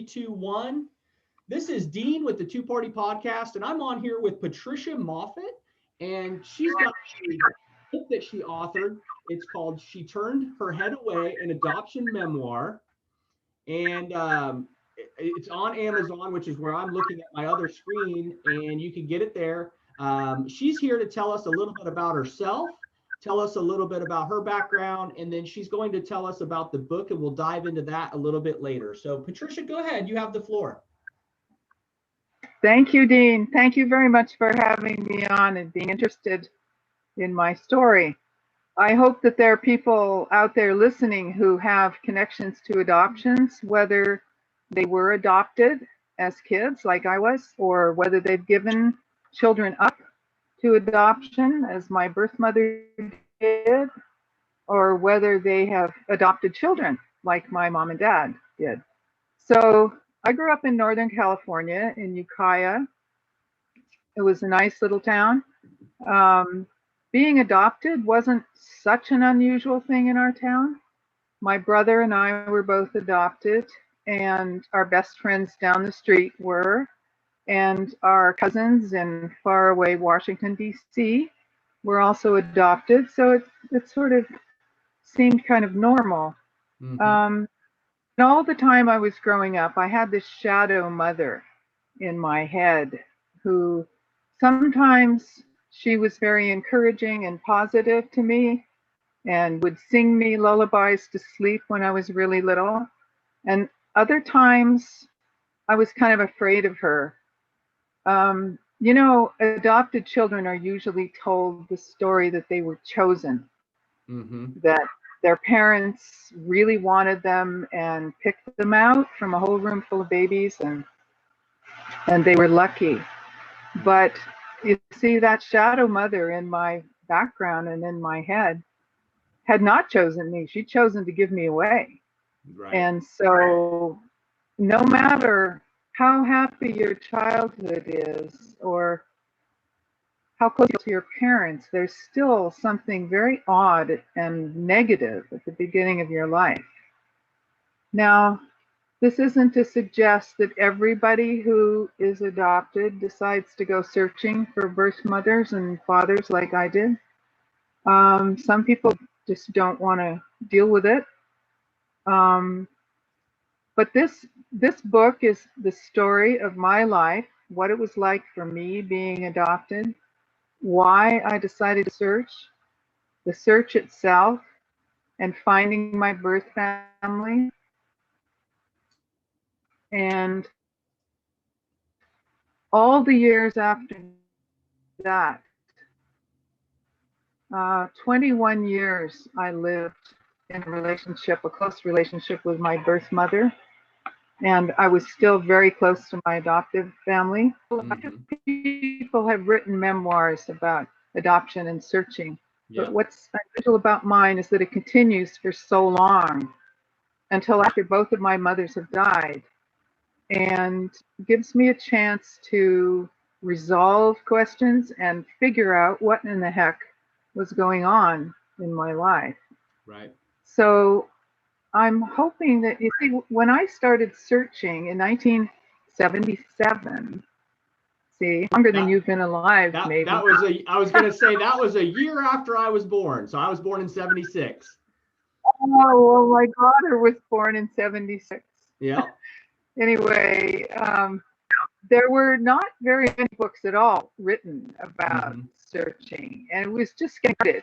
Three, two, one. This is Dean with the Two Party Podcast, and I'm on here with Patricia Moffat, and she's got a book that she authored. It's called She Turned Her Head Away, an Adoption Memoir. And it's on Amazon, which is where I'm looking at my other screen, and you can get it there. She's here to tell us a little bit about herself, tell us a little bit about her background, and then she's going to tell us about the book, and we'll dive into that a little bit later. So Patricia, go ahead. You have the floor. Thank you, Dean. Thank you very much for having me on and being interested in my story. I hope that there are people out there listening who have connections to adoptions, whether they were adopted as kids like I was, or whether they've given children up to adoption as my birth mother did, or whether they have adopted children like my mom and dad did. So I grew up in Northern California in Ukiah. It was a nice little town. Being adopted wasn't such an unusual thing in our town. My brother and I were both adopted, and our best friends down the street were, and our cousins in faraway Washington, D.C. were also adopted. So it sort of seemed kind of normal. And all the time I was growing up, I had this shadow mother in my head who sometimes she was very encouraging and positive to me and would sing me lullabies to sleep when I was really little. And other times I was kind of afraid of her. You know, adopted children are usually told the story that they were chosen, that their parents really wanted them and picked them out from a whole room full of babies, and they were lucky. But you see, that shadow mother in my background and in my head had not chosen me. She'd chosen to give me away. Right. And so no matter how happy your childhood is or how close to your parents, there's still something very odd and negative at the beginning of your life. Now, this isn't to suggest that everybody who is adopted decides to go searching for birth mothers and fathers like I did. Some people just don't want to deal with it. But this book is the story of my life, what it was like for me being adopted, why I decided to search, the search itself, and finding my birth family. And all the years after that, 21 years I lived in a relationship, a close relationship with my birth mother. And I was still very close to my adoptive family. People have written memoirs about adoption and searching. Yeah. But what's unusual about mine is that it continues for so long, until after both of my mothers have died, and gives me a chance to resolve questions and figure out what in the heck was going on in my life. Right. So I'm hoping that, you see, when I started searching in 1977, see, longer than you've been alive, maybe. I was going to say that was a year after I was born. So I was born in 76. Oh, well, my daughter was born in 76. Yeah. Anyway, there were not very many books at all written about searching, and it was just getting started.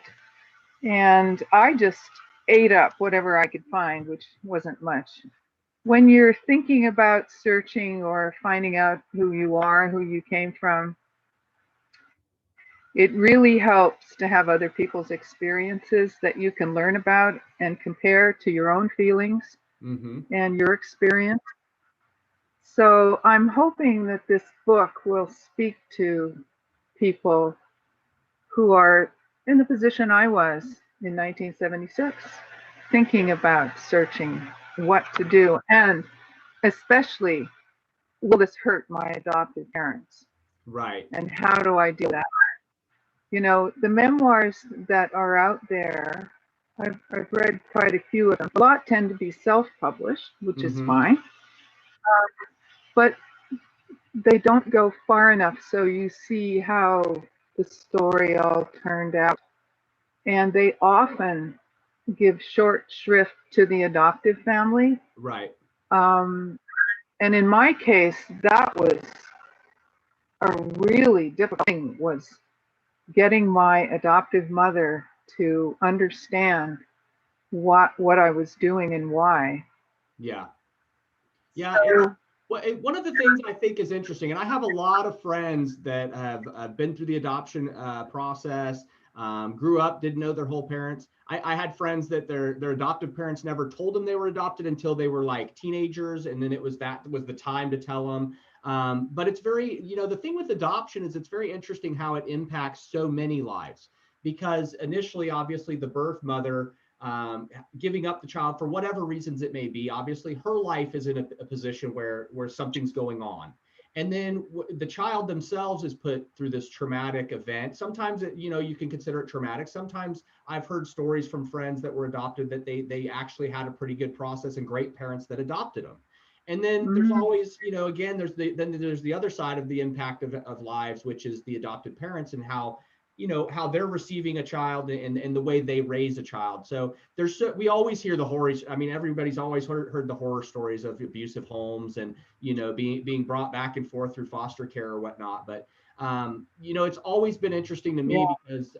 And I just ate up whatever I could find, which wasn't much. When you're thinking about searching or finding out who you are, who you came from, it really helps to have other people's experiences that you can learn about and compare to your own feelings and your experience. So I'm hoping that this book will speak to people who are in the position I was in 1976, thinking about searching what to do, and especially, will this hurt my adopted parents? Right. And how do I do that? You know, the memoirs that are out there, I've read quite a few of them. A lot tend to be self-published, which is fine. but they don't go far enough. So you see how the story all turned out. And they often give short shrift to the adoptive family. Right. Um, and in my case, that was a really difficult thing, was getting my adoptive mother to understand what I was doing and why. Yeah. Yeah. And So, one of the things I think is interesting, and I have a lot of friends that have been through the adoption process, grew up, didn't know their whole parents. I had friends that their adoptive parents never told them they were adopted until they were like teenagers, and then that was the time to tell them. But it's very, the thing with adoption is it's very interesting how it impacts so many lives, because initially, obviously, the birth mother giving up the child for whatever reasons it may be. Obviously, her life is in a position where something's going on, and then the child themselves is put through this traumatic event. Sometimes you can consider it traumatic. Sometimes I've heard stories from friends that were adopted that they actually had a pretty good process and great parents that adopted them. And then there's always, again, there's the other side of the impact of lives, which is the adopted parents and how they're receiving a child and the way they raise a child. So we always hear the horror. I mean, everybody's always heard the horror stories of abusive homes and being brought back and forth through foster care or whatnot. But it's always been interesting to me because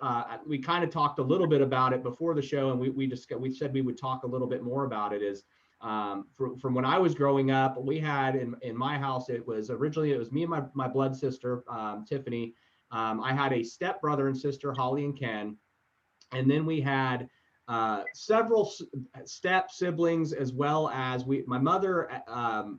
we kind of talked a little bit about it before the show, and we said we would talk a little bit more about it. Is from when I was growing up, we had in my house, it was me and my blood sister, Tiffany. I had a stepbrother and sister, Holly and Ken. And then we had several step siblings, as well as my mother,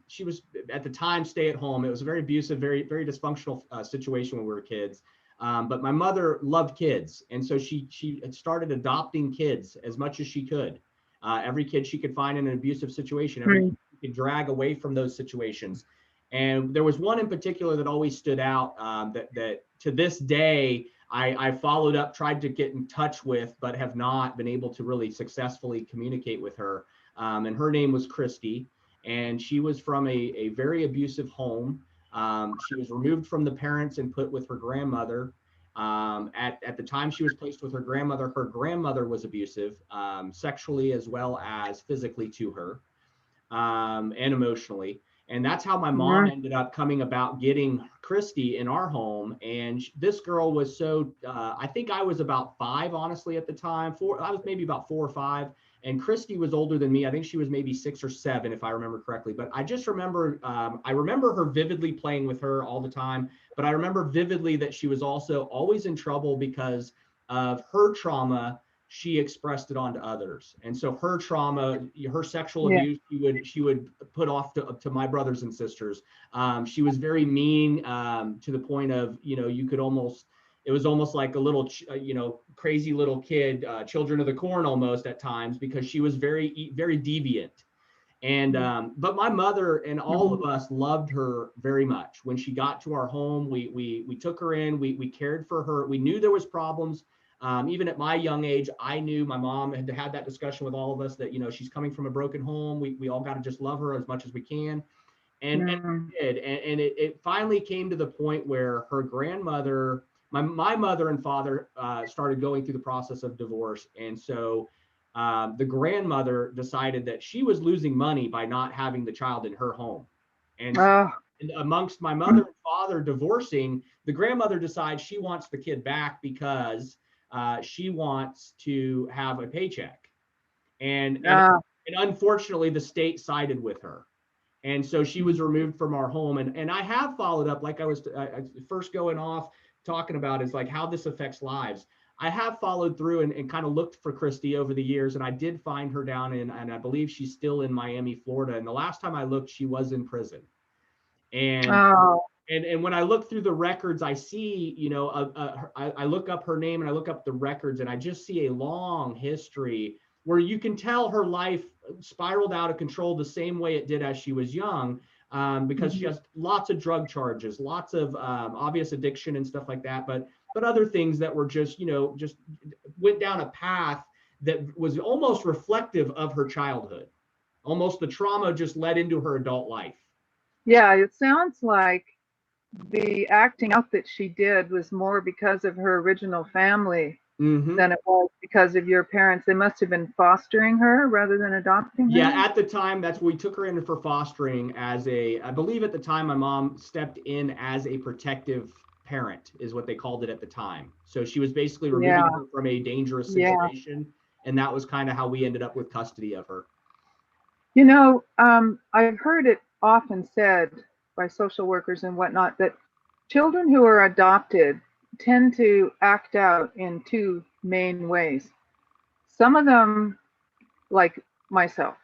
she was at the time stay at home. It was a very abusive, very, very dysfunctional situation when we were kids. But my mother loved kids. And so she started adopting kids as much as she could. Every kid she could find in an abusive situation, every kid she could drag away from those situations. And there was one in particular that always stood out that to this day, I followed up, tried to get in touch with, but have not been able to really successfully communicate with her. And her name was Christy, and she was from a very abusive home. She was removed from the parents and put with her grandmother. At the time she was placed with her grandmother was abusive, sexually as well as physically to her, and emotionally. And that's how my mom ended up coming about getting Christy in our home. And this girl was I think I was about 5, honestly, at the time. I was maybe about 4 or 5. And Christy was older than me. I think she was maybe 6 or 7, if I remember correctly. But I just remember, I remember her vividly playing with her all the time. But I remember vividly that she was also always in trouble because of her trauma. She expressed it onto others. And so her trauma, her sexual abuse, she would put off to my brothers and sisters. She was very mean, to the point of, it was almost like a little, crazy little kid, children of the corn almost at times, because she was very, very deviant. And but my mother and all of us loved her very much. When she got to our home, we took her in, we cared for her. We knew there was problems. Even at my young age, I knew my mom had that discussion with all of us that, she's coming from a broken home. We all got to just love her as much as we can. And we did. And it finally came to the point where her grandmother, my mother and father started going through the process of divorce. And so the grandmother decided that she was losing money by not having the child in her home. And amongst my mother and father divorcing, the grandmother decides she wants the kid back because she wants to have a paycheck. And unfortunately, the state sided with her. And so she was removed from our home. And I have followed up, like I was first going off talking about, is like how this affects lives. I have followed through and kind of looked for Christy over the years. And I did find her down and I believe she's still in Miami, Florida. And the last time I looked, she was in prison. And and when I look through the records, I see, I look up her name and I look up the records, and I just see a long history where you can tell her life spiraled out of control the same way it did as she was young, because she has lots of drug charges, lots of obvious addiction and stuff like that, but other things that were just went down a path that was almost reflective of her childhood. Almost the trauma just led into her adult life. Yeah, it sounds like the acting out that she did was more because of her original family Hmm. than it was because of your parents. They must have been fostering her rather than adopting Yeah, her. at the time, that's we took her in for fostering as a, I believe at the time my mom stepped in as a protective parent, is what they called it at the time. So she was basically Yeah, removing her from a dangerous yeah. situation, and that was kind of how we ended up with custody of her. I've heard it often said by social workers and whatnot that children who are adopted tend to act out in two main ways. Some of them, like myself,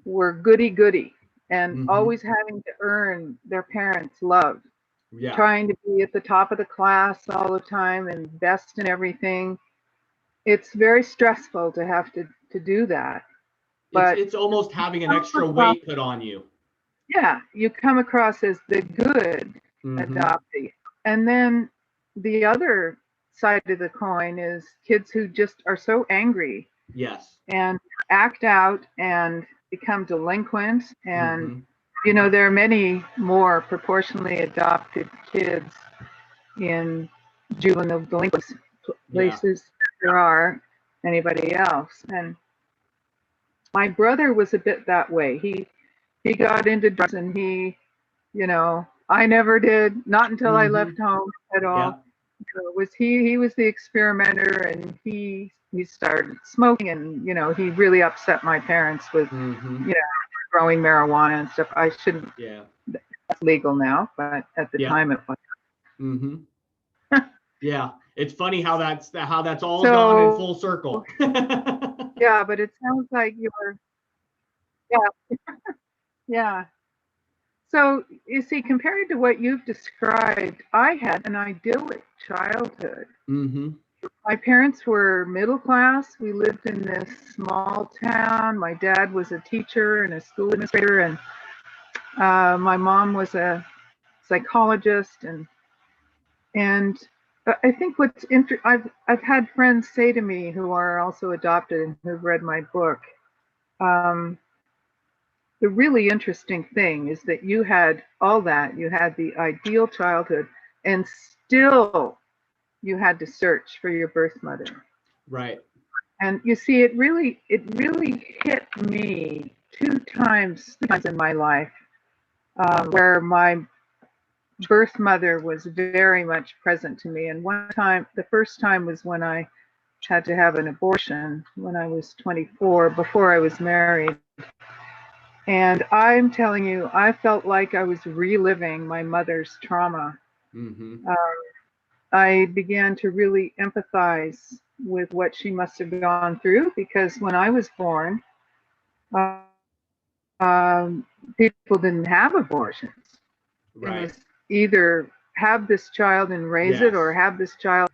were goody goody and Hmm. always having to earn their parents' love, Yeah, trying to be at the top of the class all the time and best in everything. It's very stressful to have to do that. But it's almost having an come extra across, weight put on you. yeah, you come across as the good Hmm. adoptee. And then the other side of the coin is kids who just are so angry Yes. and act out and become delinquent. And, Hmm. there are many more proportionally adopted kids in juvenile delinquent Yeah. places than there are anybody else. And my brother was a bit that way. He got into drugs and I never did, not until I Hmm. left home at Yeah. all. It was he was the experimenter, and he started smoking, and he really upset my parents with Hmm. you know growing marijuana and stuff. I shouldn't. Yeah. That's legal now, but at the Yeah. time it was. Hmm. Yeah. It's funny how that's all gone in So full circle. yeah, but it sounds like you're yeah, yeah. So you see, compared to what you've described, I had an idyllic childhood. Hmm. My parents were middle class. We lived in this small town. My dad was a teacher and a school administrator, and my mom was a psychologist. And I think I've had friends say to me who are also adopted and who've read my book. Um, the really interesting thing is that you had all that. You had the ideal childhood, and still you had to search for your birth mother. Right. And you see, it really hit me three times in my life, where my birth mother was very much present to me. And one time, the first time was when I had to have an abortion when I was 24, before I was married. And I'm telling you, I felt like I was reliving my mother's trauma. Hmm. Uh, I began to really empathize with what she must have gone through, because when I was born, people didn't have abortions. It Right. was either have this child and raise it, or Yes. have this child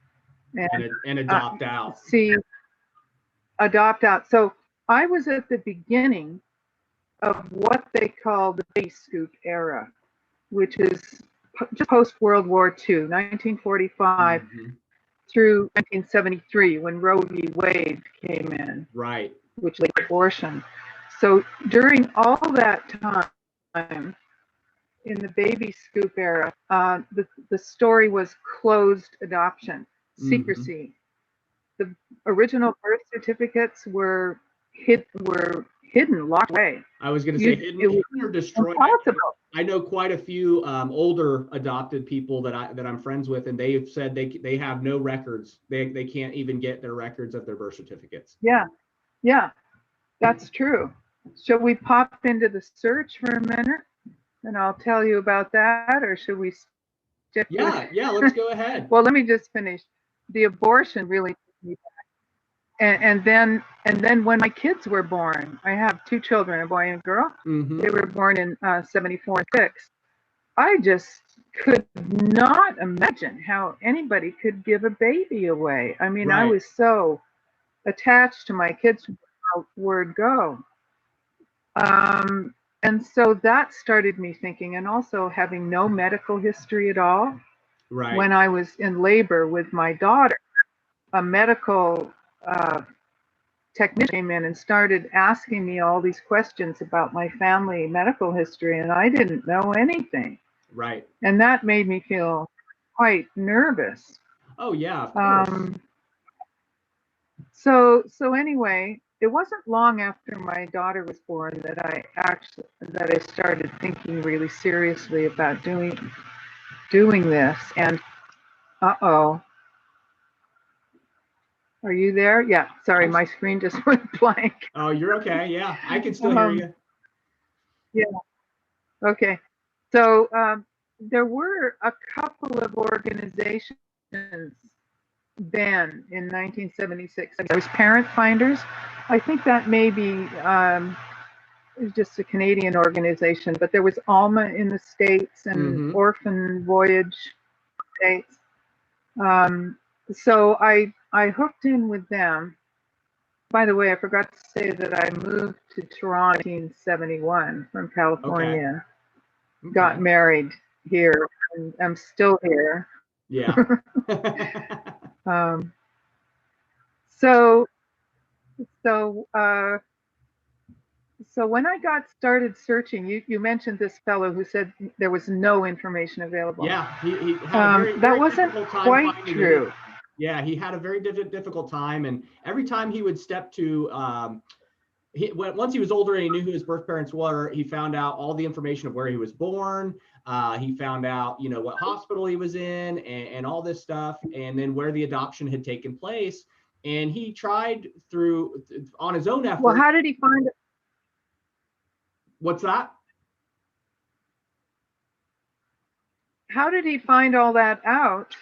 and And uh, adopt out. see adopt out. So I was at the beginning of what they call the baby scoop era, which is just post World War II, 1945 Hmm. through 1973, when Roe v. Wade came in, Right. which led to abortion. So during all that time, in the baby scoop era, the story was closed adoption, Hmm. secrecy. The original birth certificates were hidden, locked away. I was going to say It was hidden or destroyed. impossible. I know quite a few older adopted people that I'm friends with, and they've said they have no records. They can't even get their records of their birth certificates. Yeah, yeah, that's true. Shall we pop into the search for a minute, and I'll tell you about that, or should we stick with? Yeah, yeah. Let's go ahead. Well, let me just finish. The abortion really, and then when my kids were born, I have two children, a boy and a girl. Hmm. They were born in 74 and 6. I just could not imagine how anybody could give a baby away. I mean, I Right. was so attached to my kids from the word go. And so that started me thinking, and also having no medical history at all. Right. When I was in labor with my daughter, a medical uh, technician came in and started asking me all these questions about my family medical history, and I didn't know anything. Right. And that made me feel quite nervous. Oh yeah, of course. So anyway, it wasn't long after my daughter was born that I started thinking really seriously about doing this. And uh-oh. Are you there? Yeah, sorry, my screen just went blank. Oh, you're okay. Yeah, I can still hear you. Yeah. Okay. So there were a couple of organizations then in 1976. There was Parent Finders. I think that may be just a Canadian organization, but there was Alma in the States and Orphan Voyage States. So I hooked in with them. By the way, I forgot to say that I moved to Toronto in 1971 from California. Okay. Got married here, and I'm still here. Yeah. So when I got started searching, you mentioned this fellow who said there was no information available. Yeah, he had a very, that wasn't quite true. Yeah, he had a very difficult time, and every time he would step to, once he was older and he knew who his birth parents were, he found out all the information of where he was born. He found out, what hospital he was in, and all this stuff, and then where the adoption had taken place. And he tried on his own effort. Well, how did he find it? What's that? How did he find all that out?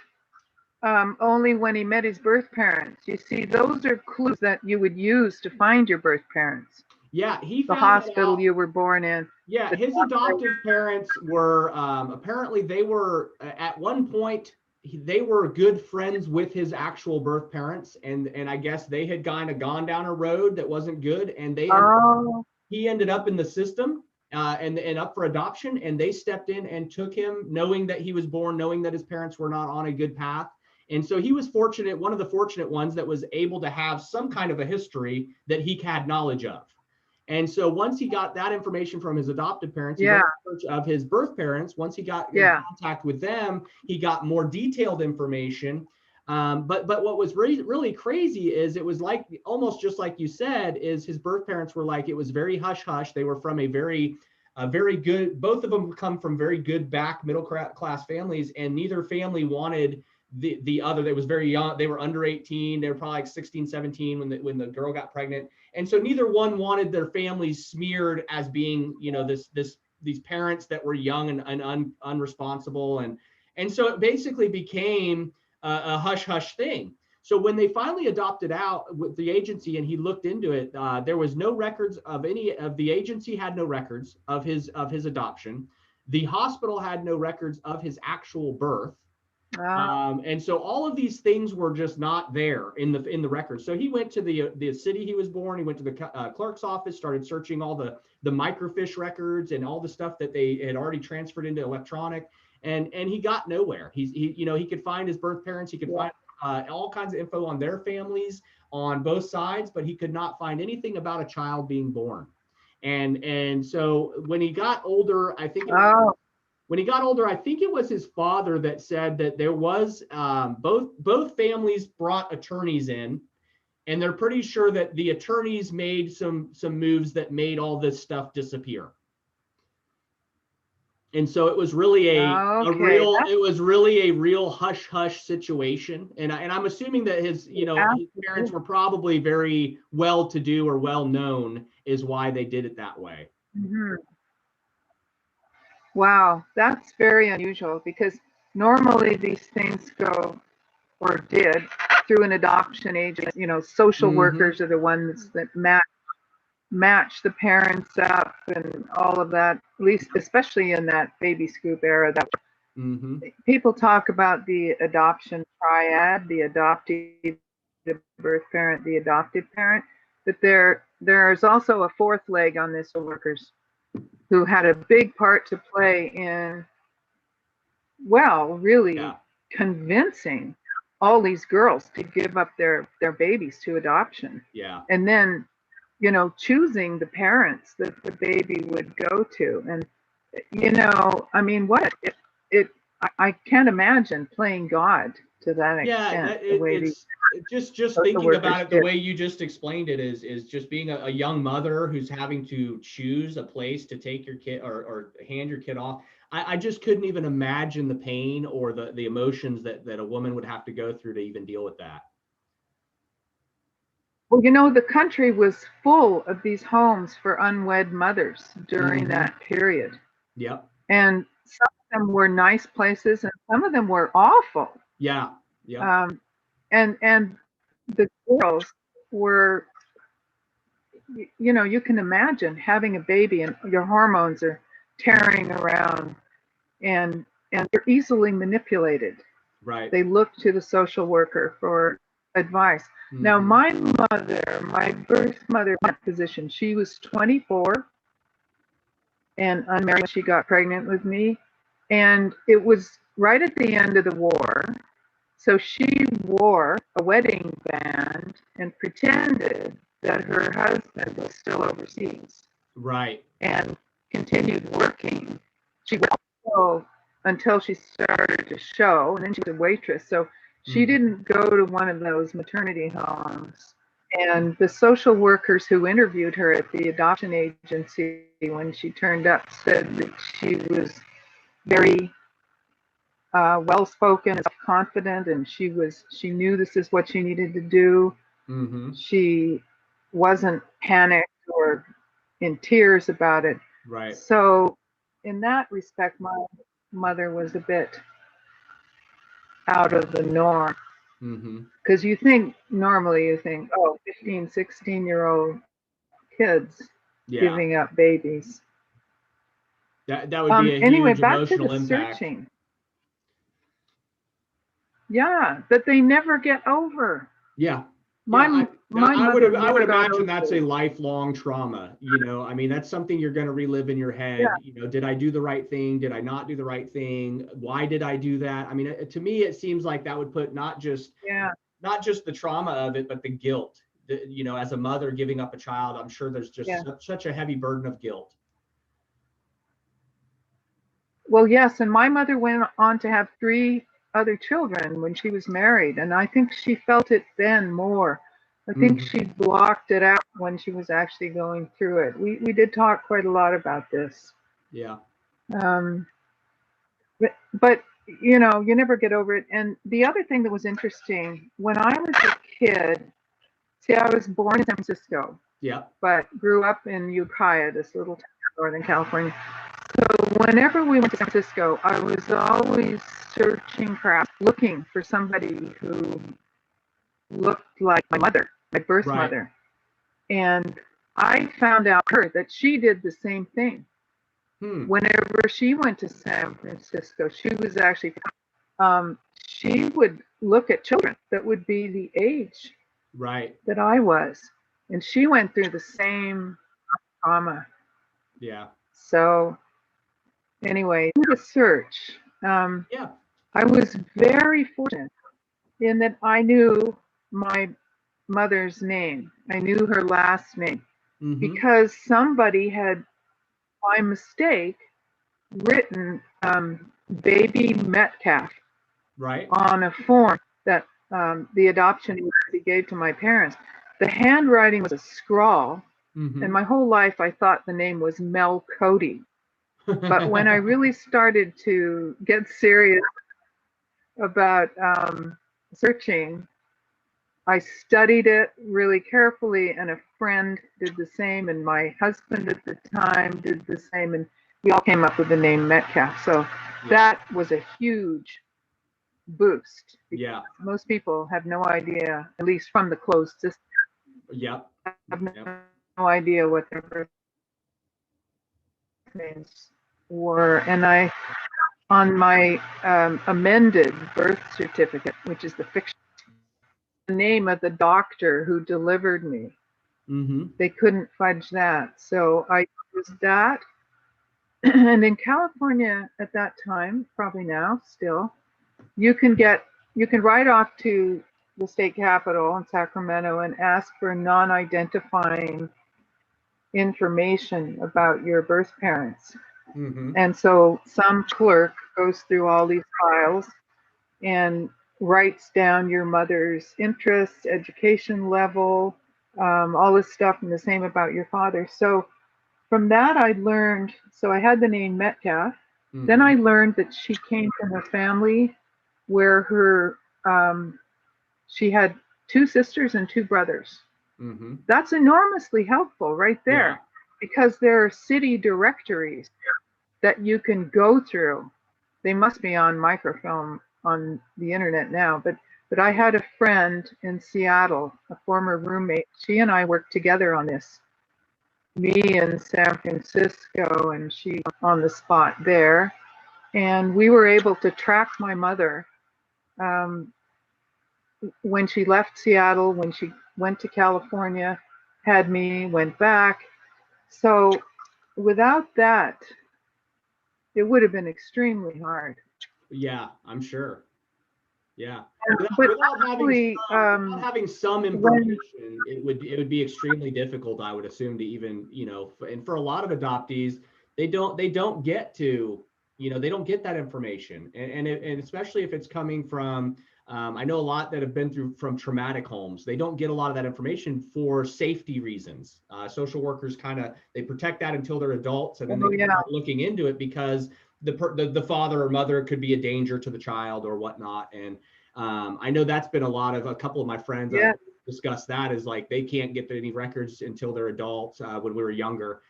Only when he met his birth parents. You see, those are clues that you would use to find your birth parents. Yeah, he found the hospital you were born in. Yeah, his adoptive parents were apparently they were at one point they were good friends with his actual birth parents, and I guess they had kind of gone down a road that wasn't good, and he ended up in the system and up for adoption, and they stepped in and took him, knowing that he was born, knowing that his parents were not on a good path. And so he was fortunate, one of the fortunate ones that was able to have some kind of a history that he had knowledge of. And so once he got that information from his adoptive parents, of his birth parents, once he got in contact with them, he got more detailed information. But what was really crazy is it was like, almost just like you said, is his birth parents were like, it was very hush hush. They were from a very good, both of them come from very good middle class families, and neither family wanted the other. That was very young. They were under 18. They were probably like 16, 17 when the girl got pregnant. And so neither one wanted their families smeared as being, these parents that were young and unresponsible. And so it basically became a hush hush thing. So when they finally adopted out with the agency and he looked into it, there was no records of the agency had no records of his adoption. The hospital had no records of his actual birth. And so all of these things were just not there in the records. So he went to the city he was born. He went to the clerk's office, started searching all the microfiche records and all the stuff that they had already transferred into electronic, and he got nowhere. He could find his birth parents. He could find all kinds of info on their families on both sides, but he could not find anything about a child being born. And so when he got older, I think it was his father that said that there was both families brought attorneys in, and they're pretty sure that the attorneys made some moves that made all this stuff disappear. And so it was really a real hush hush situation. And I'm assuming that his parents were probably very well to do or well known is why they did it that way. Mm-hmm. Wow, that's very unusual, because normally these things go, or did, through an adoption agent. Social workers are the ones that match the parents up and all of that, at least especially in that baby scoop era. That people talk about the adoption triad, the adoptee, the birth parent, the adoptive parent, but there's also a fourth leg on this, workers who had a big part to play in, really convincing all these girls to give up their babies to adoption. Yeah. And then, choosing the parents that the baby would go to. And, I mean, I can't imagine playing God to that extent, the way It's just social thinking workers about it the did. way you just explained it is just being a young mother who's having to choose a place to take your kid or hand your kid off. I just couldn't even imagine the pain or the emotions that a woman would have to go through to even deal with that. Well, the country was full of these homes for unwed mothers during that period. Yep. And some of them were nice places and some of them were awful. Yeah. Yeah. And the girls were, you can imagine having a baby and your hormones are tearing around and they're easily manipulated. Right. They look to the social worker for advice. Now, my birth mother position, she was 24 and unmarried when she got pregnant with me. And it was right at the end of the war. So she wore a wedding band and pretended that her husband was still overseas. Right. And continued working. She would also until she started to show, and then she was a waitress. So she didn't go to one of those maternity homes. And the social workers who interviewed her at the adoption agency when she turned up said that she was very well-spoken and confident, and she knew this is what she needed to do. She wasn't panicked or in tears about it. Right. So in that respect, my mother was a bit out of the norm. Because normally you think, oh, 15, 16-year-old kids giving up babies. That would be a anyway, huge back to emotional the impact. searching. Yeah, that they never get over. Yeah. I would imagine that's a lifelong trauma. I mean, that's something you're going to relive in your head. Yeah. Did I do the right thing? Did I not do the right thing? Why did I do that? I mean, to me, it seems like that would put not just the trauma of it, but the guilt. As a mother giving up a child, I'm sure there's just such a heavy burden of guilt. Well, yes, and my mother went on to have 3 other children when she was married, and I think she felt it then more. I think she blocked it out when she was actually going through it. We did talk quite a lot about this. Yeah. But you never get over it. And the other thing that was interesting, when I was a kid, see, I was born in San Francisco. Yeah. But grew up in Ukiah, this little town in Northern California. So whenever we went to San Francisco, I was always searching looking for somebody who looked like my mother, my birth mother. And I found out that she did the same thing. Whenever she went to San Francisco, she was actually, she would look at children that would be the age that I was. And she went through the same trauma. Yeah. So anyway, the search. I was very fortunate in that I knew my mother's name. I knew her last name because somebody had, by mistake, written baby Metcalf on a form that the adoption agency gave to my parents. The handwriting was a scrawl, and my whole life I thought the name was Mel Cody. But when I really started to get serious about searching, I studied it really carefully, and a friend did the same, and my husband at the time did the same, and we all came up with the name Metcalf. So that was a huge boost. Yeah. Most people have no idea, at least from the closed system. Have no idea what their birth names were. And on my amended birth certificate, which is the fiction, the name of the doctor who delivered me. They couldn't fudge that. So I used that. And in California at that time, probably now still, you can get you can write off to the state capitol in Sacramento and ask for non-identifying information about your birth parents. Mm-hmm. And so some clerk goes through all these files and writes down your mother's interests, education level, all this stuff, and the same about your father. So from that, I learned, so I had the name Metcalf. Then I Mm-hmm. learned that she came from a family where she had two sisters and two brothers. Mm-hmm. That's enormously helpful right Yeah. there, because there are city directories that you can go through. They must be on microfilm on the internet now, but I had a friend in Seattle, a former roommate. She and I worked together on this. Me in San Francisco, and she on the spot there. And we were able to track my mother um, when she left Seattle, when she went to California, had me, went back. So without that, it would have been extremely hard. Yeah, I'm sure. Yeah. But Without actually, having some when information, it would be extremely difficult, I would assume, to even, and for a lot of adoptees, they don't get to, they don't get that information. And especially if it's coming from, I know a lot that have been through from traumatic homes, they don't get a lot of that information for safety reasons. Social workers they protect that until they're adults, and then oh they yeah, start looking into it because the father or mother could be a danger to the child or whatnot. And I know that's been a couple of my friends I've yeah, discussed that is like they can't get any records until they're adults when we were younger,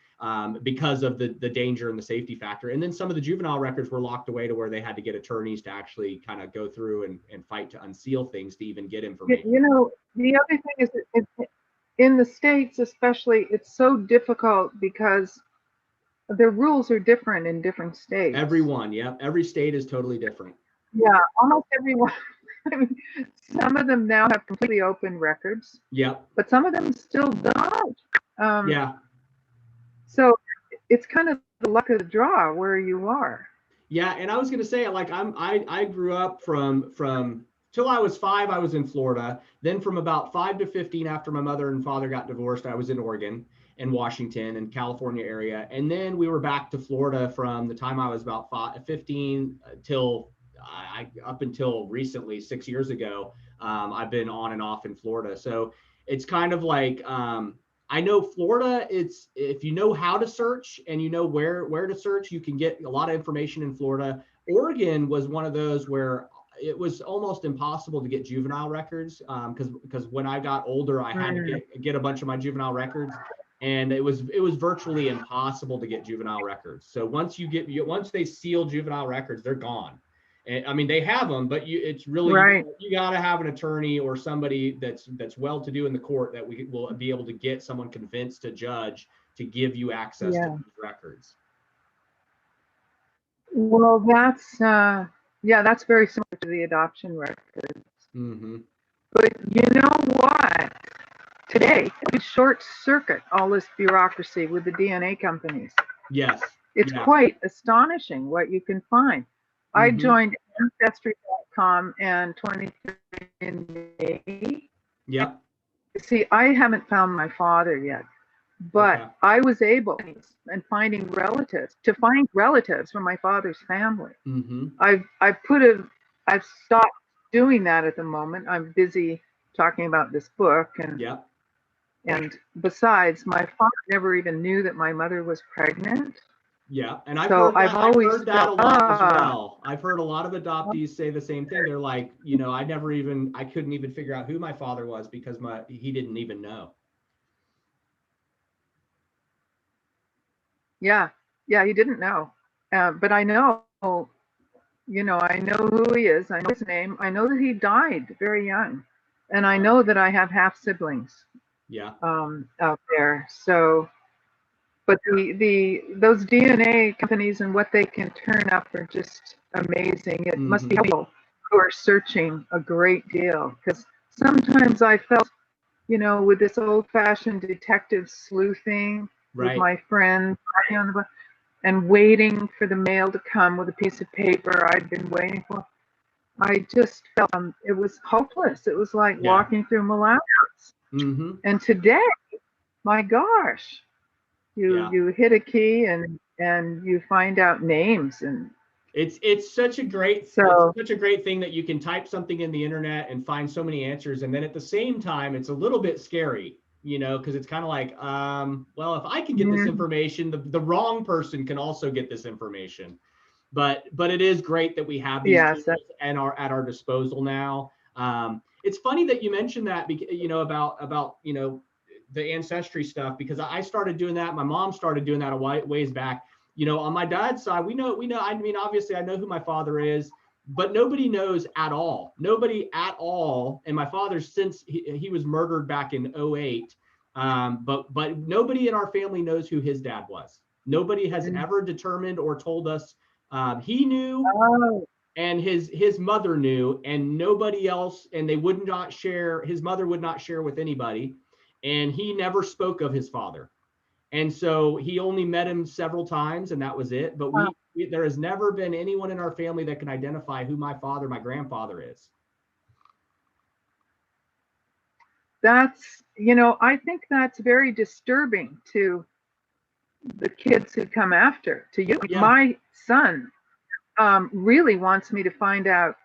because of the danger and the safety factor. And then some of the juvenile records were locked away to where they had to get attorneys to actually kind of go through and fight to unseal things to even get information. the other thing is that in the States, especially, it's so difficult because the rules are different in different states. Everyone, yeah, every state is totally different. Yeah, almost everyone. I mean, some of them now have completely open records, Yep. but some of them still don't. Um, Yeah. so it's kind of the luck of the draw where you are. Yeah, and I was gonna say, like, I grew up from till I was 5, I was in Florida. Then from about 5 to 15, after my mother and father got divorced, I was in Oregon and Washington and California area. And then we were back to Florida from the time I was about 15 till up until recently, 6 years ago. I've been on and off in Florida. So it's kind of like, I know Florida, it's if you know how to search and you know where to search, you can get a lot of information in Florida. Oregon was one of those where it was almost impossible to get juvenile records, because when I got older, I had to Mm, get a bunch of my juvenile records, and it was virtually impossible to get juvenile records. So once they seal juvenile records, they're gone. And, I mean, they have them, but it's really, right. you got to have an attorney or somebody that's well-to-do in the court that we will be able to get someone convinced to judge to give you access to Yeah. these records. Well, that's very similar to the adoption record. Mm-hmm. But you know what? Today, we short circuit all this bureaucracy with the DNA companies. Yes. It's Yeah. quite astonishing what you can find. I Mm-hmm. joined Ancestry.com and 23andMe. Yep. See, I haven't found my father yet, but Okay. I was able and to find relatives from my father's family. Mm-hmm. I've stopped doing that at the moment. I'm busy talking about this book, Yep. and besides, my father never even knew that my mother was pregnant. Yeah. And I've So heard I've that. I've always heard that felt, a lot as well. I've heard a lot of adoptees say the same thing. They're like, I couldn't even figure out who my father was because he didn't even know. yeah, yeah, he didn't know. But I know, I know who he is. I know his name. I know that he died very young. And I know that I have half siblings Yeah. out there. So, but those DNA companies and what they can turn up are just amazing. It must be Mm-hmm. people who are searching a great deal, because sometimes I felt, with this old-fashioned detective sleuthing with Right. my friends, and waiting for the mail to come with a piece of paper I'd been waiting for. I just felt it was hopeless. It was like Yeah. walking through molasses. Mm-hmm. And today, my gosh, Yeah. you hit a key and you find out names, and It's such a great so thing that you can type something in the internet and find so many answers, and then at the same time it's a little bit scary, because it's kind of like, well, if I can get this mm, information, the wrong person can also get this information. But it is great that we have these yes, tools and are at our disposal now. It's funny that you mentioned that, about the ancestry stuff, because I started doing that. My mom started doing that a ways back. On my dad's side, we know. I mean, obviously, I know who my father is, but nobody knows at all. Nobody at all. And my father, since he was murdered back in '08, but nobody in our family knows who his dad was. Nobody has mm, ever determined or told us. He knew, oh, and his mother knew, and nobody else. And they would not share. His mother would not share with anybody, and he never spoke of his father. And so he only met him several times, and that was it. But wow. there has never been anyone in our family that can identify who my grandfather is. That's, I think that's very disturbing to the kids who come after, to you. Yeah, My son really wants me to find out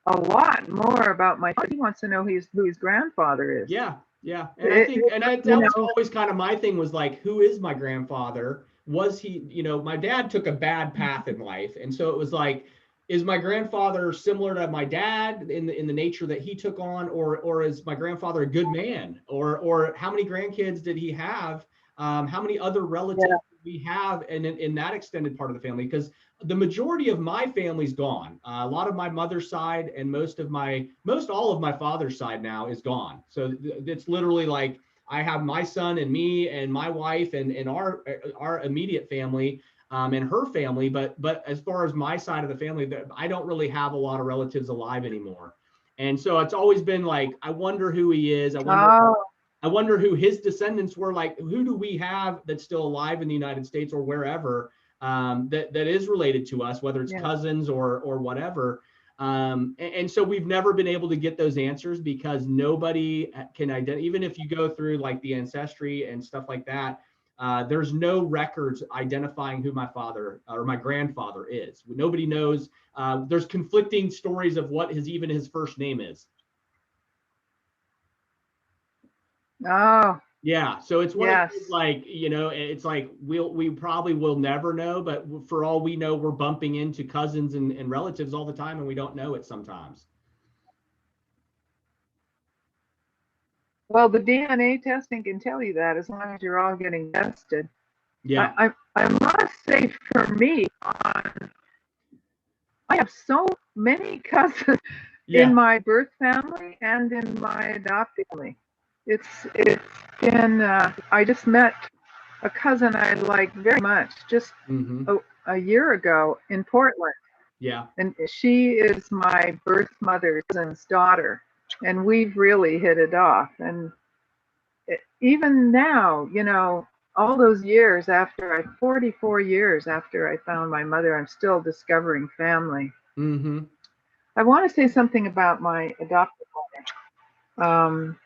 a lot more about my father. He wants to know who his grandfather is. yeah, yeah. And I It, think, and you that was know, always kind of my thing, was like, who is my grandfather? Was he, my dad took a bad path in life. And so it was like, is my grandfather similar to my dad in the nature that he took on, or is my grandfather a good man? Or how many grandkids did he have? How many other relatives yeah, did we have in that extended part of the family? Because the majority of my family's gone. A lot of my mother's side and most all of my father's side now is gone. So it's literally like, I have my son and me and my wife and our immediate family, and her family. But as far as my side of the family, I don't really have a lot of relatives alive anymore. And so it's always been like, I wonder who he is. oh, I wonder who his descendants were. Like, who do we have that's still alive in the United States or wherever, that is related to us, whether it's yeah. cousins or whatever. And so we've never been able to get those answers, because nobody can identify. Even if you go through like the ancestry and stuff like that, there's no records identifying who my father or my grandfather is. Nobody knows. There's conflicting stories of what his first name is. Oh, Yeah, so it's one of yes. those, like, it's like we probably will never know, but for all we know, we're bumping into cousins and relatives all the time, and we don't know it sometimes. Well, the DNA testing can tell you that as long as you're all getting tested. Yeah, I must say, for me, I have so many cousins in yeah, my birth family and in my adopted family. It's been I just met a cousin I like very much just mm-hmm, a year ago in Portland, yeah, and she is my birth mother's cousin's daughter, and we've really hit it off. And even now, all those years after 44 years after I found my mother, I'm still discovering family. mm-hmm, I want to say something about my adopted mother.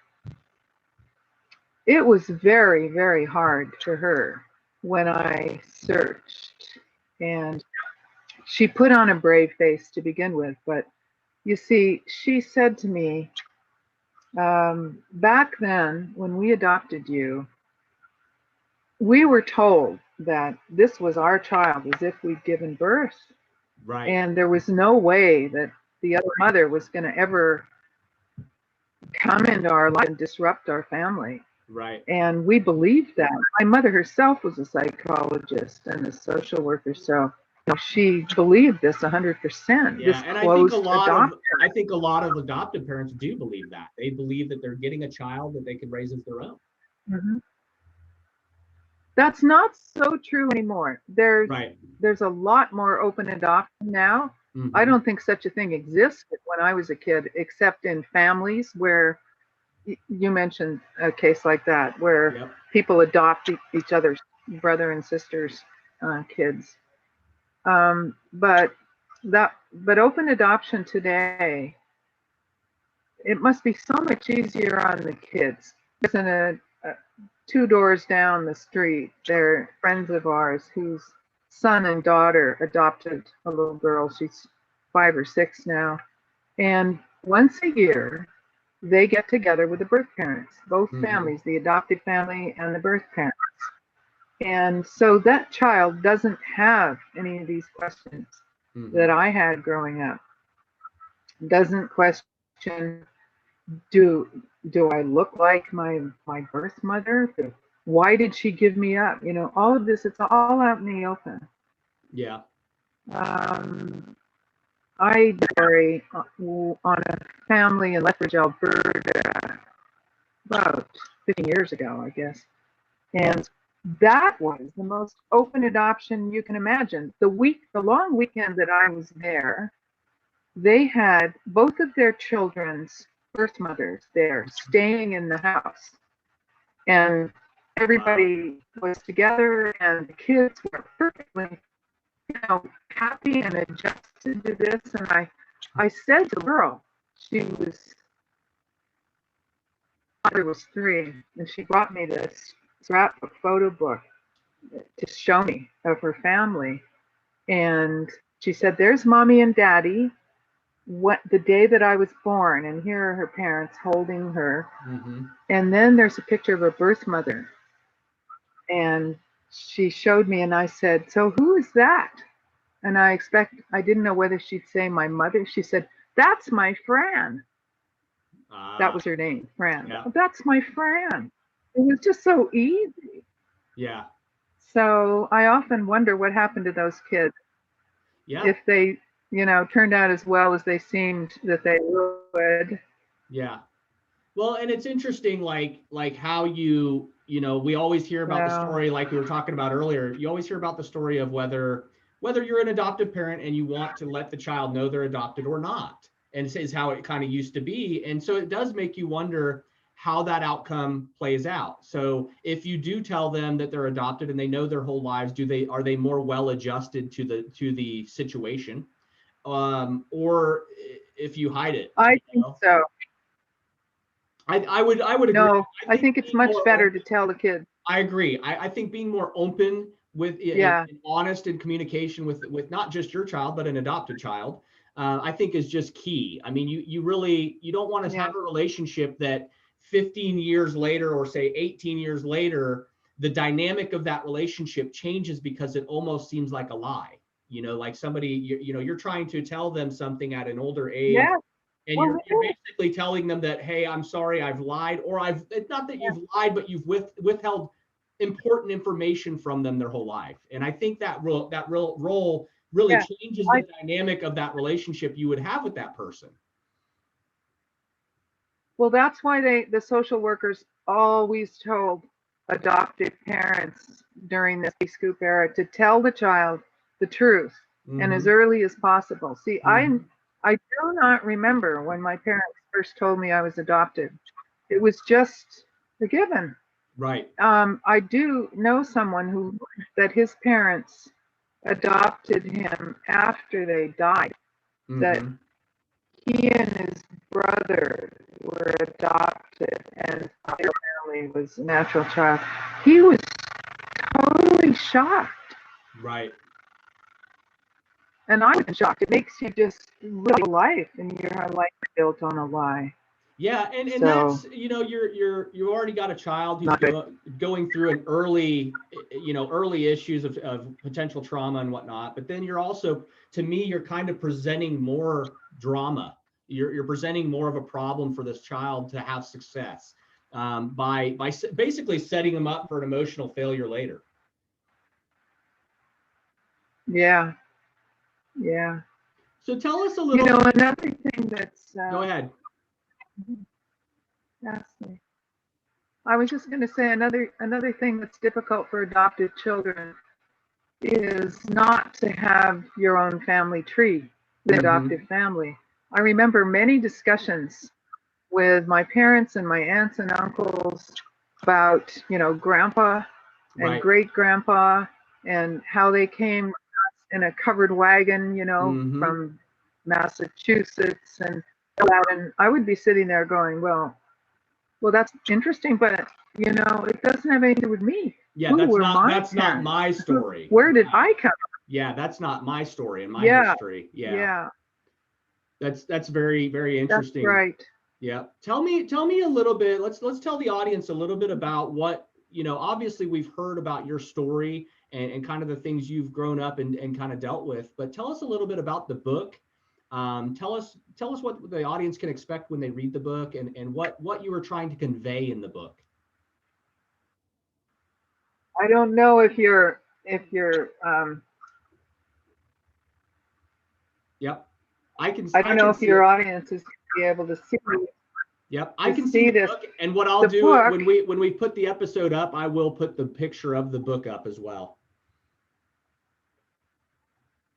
It was very, very hard for her when I searched, and she put on a brave face to begin with. But you see, she said to me, back then when we adopted you, we were told that this was our child as if we'd given birth, right, and there was no way that the other mother was going to ever come into our life and disrupt our family. right. And we believed that. My mother herself was a psychologist and a social worker, so she believed this 100%. This Yeah, and closed adoption. I think a lot of adoptive parents do believe that. They believe that they're getting a child that they can raise as their own. Mhm. That's not so true anymore. Right. There's a lot more open adoption now. I Mm-hmm. don't think such a thing existed when I was a kid, except in families where you mentioned a case like that, where Yep. people adopt each other's brother and sisters' kids. But but open adoption today, it must be so much easier on the kids. There's a 2 doors down the street, they're friends of ours whose son and daughter adopted a little girl. She's 5 or 6 now. And once a year, they get together with the birth parents, both families, the adoptive family and the birth parents. And so that child doesn't have any of these questions that I had growing up. Doesn't question, do I look like my birth mother? Why did she give me up? You know, all of this, it's all out in the open. Yeah. I married on a family in Lethbridge, Alberta, about 15 years ago, I guess. And that was the most open adoption you can imagine. The long weekend that I was there, they had both of their children's birth mothers there staying in the house. And everybody was together, and the kids were perfectly, happy and adjusted to this. And I said to the girl, mother was 3, and she brought me this scrapbook photo book to show me of her family. And she said, there's mommy and daddy, the day that I was born, and here are her parents holding her. And then there's a picture of her birth mother. And she showed me, and I said, so who is that? And I didn't know whether she'd say my mother. She said, that's my Fran. That was her name, Fran. Yeah. That's my Fran. It was just so easy. Yeah. So I often wonder what happened to those kids. Yeah. If they, turned out as well as they seemed that they would. Yeah. Well, and it's interesting, like how we always hear about the story, like we were talking about earlier. You always hear about the story of whether you're an adoptive parent and you want to let the child know they're adopted or not. And this is how it kind of used to be. And so it does make you wonder how that outcome plays out. So if you do tell them that they're adopted and they know their whole lives, are they more well adjusted to the situation? Or if you hide it? I think so. I would agree. No, I think it's much better to tell the kids. I agree. I think being more open with and honest in communication with not just your child, but an adopted child, I think is just key. I mean, you don't want to have a relationship that 15 years later, or say 18 years later, the dynamic of that relationship changes because it almost seems like a lie. Like somebody, you're trying to tell them something at an older age. Yeah. And you're basically telling them that, hey, I'm sorry, I've lied, or it's not that you've lied, but you've withheld important information from them their whole life. And I think that role really changes the dynamic of that relationship you would have with that person. Well, that's why the social workers always told adoptive parents during the scoop era to tell the child the truth and as early as possible. See, I do not remember when my parents first told me I was adopted. It was just a given. Right. I do know someone that his parents adopted him after they died. That he and his brother were adopted, and their family was a natural child. He was totally shocked. Right. And I was shocked. It makes you just live life, and your life is built on a lie. Yeah, and that's you already got a child who's going through an early issues of potential trauma and whatnot. But then you're also, to me, you're kind of presenting more drama. You're presenting more of a problem for this child to have success by basically setting them up for an emotional failure later. Yeah. Yeah. So tell us a little. Another thing that's. Go ahead. Ask me. I was just going to say another thing that's difficult for adopted children is not to have your own family tree, the adoptive family. I remember many discussions with my parents and my aunts and uncles about, grandpa and great grandpa and how they came in a covered wagon, Mm-hmm. from Massachusetts, and I would be sitting there going, well, that's interesting, but it doesn't have anything to do with me. Yeah, Who were my that's not parents? my story. Where did I come? Yeah, that's not my story and my Yeah, history. Yeah. yeah, That's very, very that's interesting. right. Yeah. Tell me a little bit. Let's tell the audience a little bit about what, obviously we've heard about your story and kind of the things you've grown up and kind of dealt with, but tell us a little bit about the book. Tell us what the audience can expect when they read the book and what you were trying to convey in the book. I don't know if you're Yep. I can I I don't know can if see your it. audience is going to be able to Yep, I can see see the this. book, and what I'll The do book. when we put the episode up, I will put the picture of the book up as well.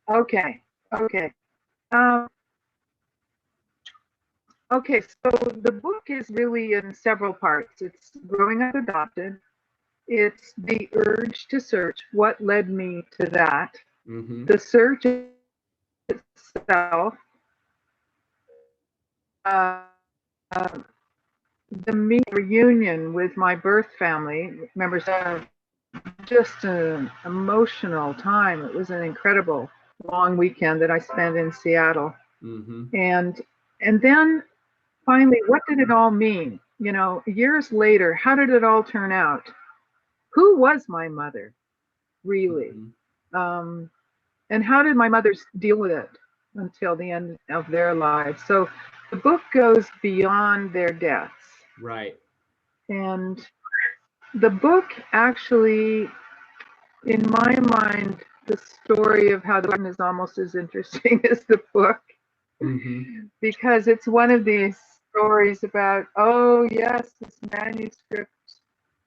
Okay. Okay. Um, okay. So the book is really in several parts. It's growing up adopted. It's the urge to search. What led me to that? Mm-hmm. The search itself. Uh, the reunion with my birth family members. Just an emotional time. It was an incredible long weekend that I spent in Seattle. Mm-hmm. And then finally, what did it all mean? Years later, how did it all turn out? Who was my mother, really? Mm-hmm. And how did my mothers deal with it until the end of their lives? So the book goes beyond their deaths. Right. And the book actually, in my mind, the story of how the garden is almost as interesting as the book, Mm-hmm. because it's one of these stories about, oh yes, this manuscript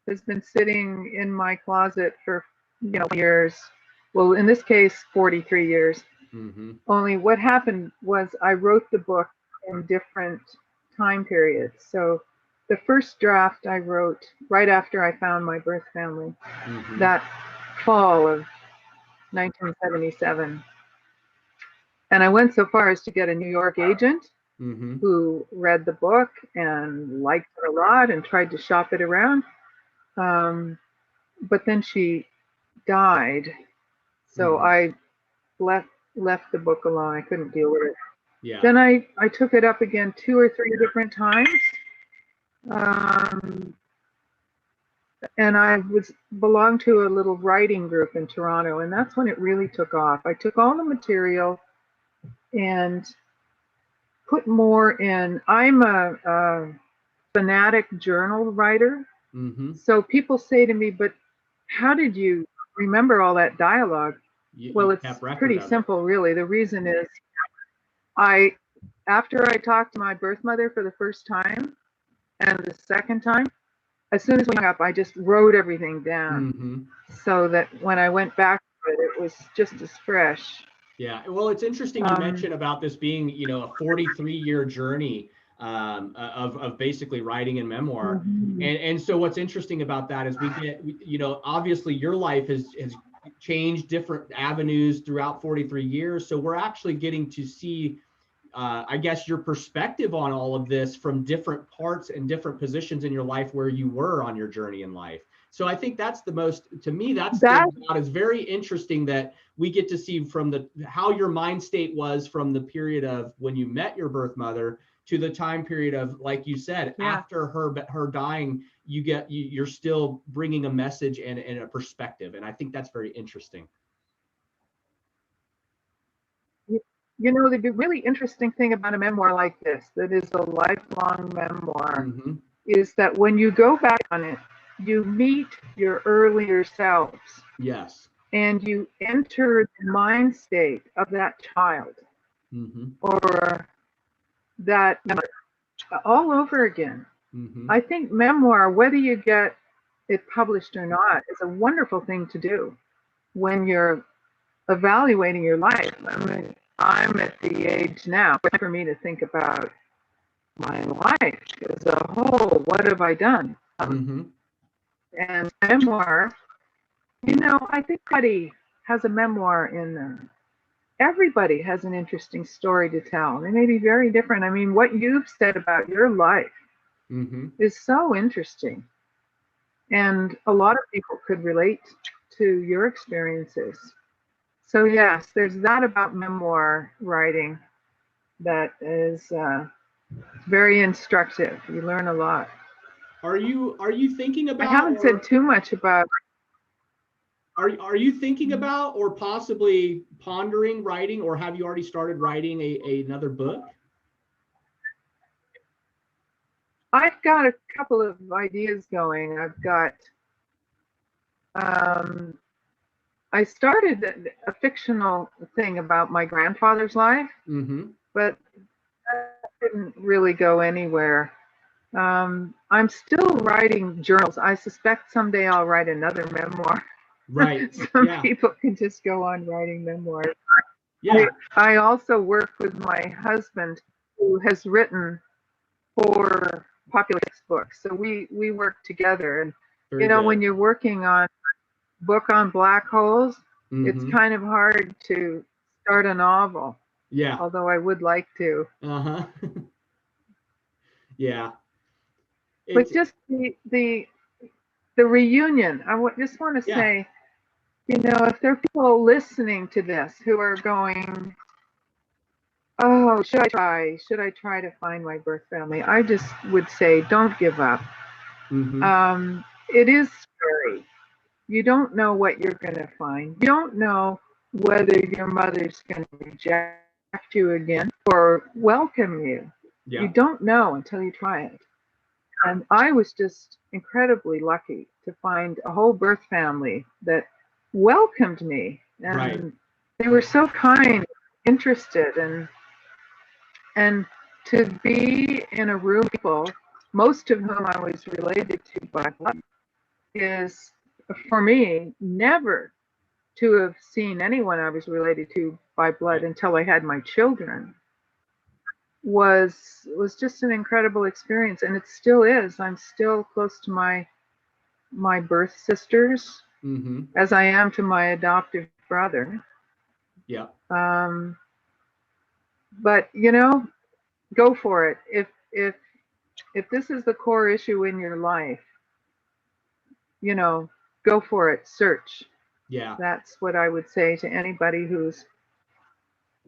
has been sitting in my closet for years. Well, in this case, 43 years. Mm-hmm. Only what happened was I wrote the book in different time periods. So the first draft I wrote right after I found my birth family, Mm-hmm. that fall of 1977. And I went so far as to get a New York agent Mm-hmm. who read the book and liked it a lot and tried to shop it around. But then she died. So Mm-hmm. I left the book alone. I couldn't deal with it. Yeah. Then I took it up again 2 or 3 different times. Um, and I was belonged to a little writing group in Toronto, and that's when it really took off. I took all the material and put more in. I'm a fanatic journal writer. Mm-hmm. So people say to me, but how did you remember all that dialogue? You Well, it's kept record pretty of it. simple, really. The reason is I, after I talked to my birth mother for the first time and the second time, as soon as we hung up, I just wrote everything down Mm-hmm. so that when I went back to it, it was just as fresh. Yeah. Well, it's interesting you Um, mentioned about this being, a 43-year journey of basically writing and memoir. mhm. And so what's interesting about that is obviously your life has changed different avenues throughout 43 years. So we're actually getting to see, I guess, your perspective on all of this from different parts and different positions in your life where you were on your journey in life. So I think that's to me, that That, stands out as very interesting that we get to see from how your mind state was from the period of when you met your birth mother to the time period of, like you said, yeah. after her dying, you're still bringing a message and a perspective. And I think that's very interesting. The really interesting thing about a memoir like this, that is a lifelong memoir, Mm-hmm. is that when you go back on it, you meet your earlier selves Yes. and you enter the mind state of that child Mm-hmm. or that all over again. Mm-hmm. I think memoir, whether you get it published or not, is a wonderful thing to do when you're evaluating your life. I mean, I'm at the age now for me to think about my life as a whole. What have I done? Mm-hmm. And memoir, I think everybody has a memoir in them. everybody has an interesting story to tell. They may be very different. I mean, what you've said about your life Mm-hmm. is so interesting. And a lot of people could relate to your experiences. So, yes, there's that about memoir writing that is very instructive. You learn a lot. Are you thinking I about, haven't said or too much about. are you thinking about or possibly pondering writing, or have you already started writing another book? I've got a couple of ideas going. I've got, um, I started a fictional thing about my grandfather's life, Mm-hmm. but that didn't really go anywhere. I'm still writing journals. I suspect someday I'll write another memoir. Right. Some Yeah. people can just go on writing memoirs. Yeah. I also work with my husband who has written 4 popular books. So we work together. And, Very good. when you're working on a book on black holes, it's Mm-hmm. kind of hard to start a novel, Yeah. although I would like to. Uh-huh. Yeah. But It's just the reunion, just want to yeah. say, if there are people listening to this who are going, oh, should I try to find my birth family? I just would say, don't give up. Mm-hmm. It is scary. You don't know what you're going to find. You don't know whether your mother's going to reject you again or welcome you. You Yeah. don't know until you try it. And I was just incredibly lucky to find a whole birth family that welcomed me. Right. And they were so kind, interested, and to be in a room of people, most of whom I was related to by blood, is for me never to have seen anyone I was related to by blood Right. until I had my children was just an incredible experience, and it still is. I'm still close to my birth sisters Mm-hmm. as I am to my adoptive brother. Yeah. Um, but go for it. If this is the core issue in your life, you know, go for it. Search. Yeah. That's what I would say to anybody who's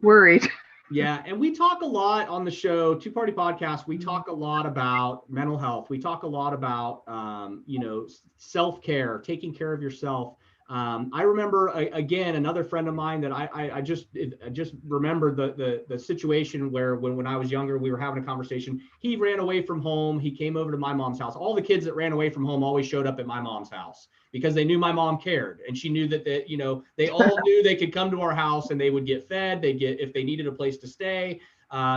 worried. Yeah, and we talk a lot on the show, Two Party Podcast. We talk a lot about mental health. We talk a lot about, self-care, taking care of yourself. I remember again another friend of mine that I just remembered the situation where when I was younger, we were having a conversation. He ran away from home. He came over to my mom's house. All the kids that ran away from home always showed up at my mom's house because they knew my mom cared, and she knew that they all knew they could come to our house and they would get fed. They get if they needed a place to stay.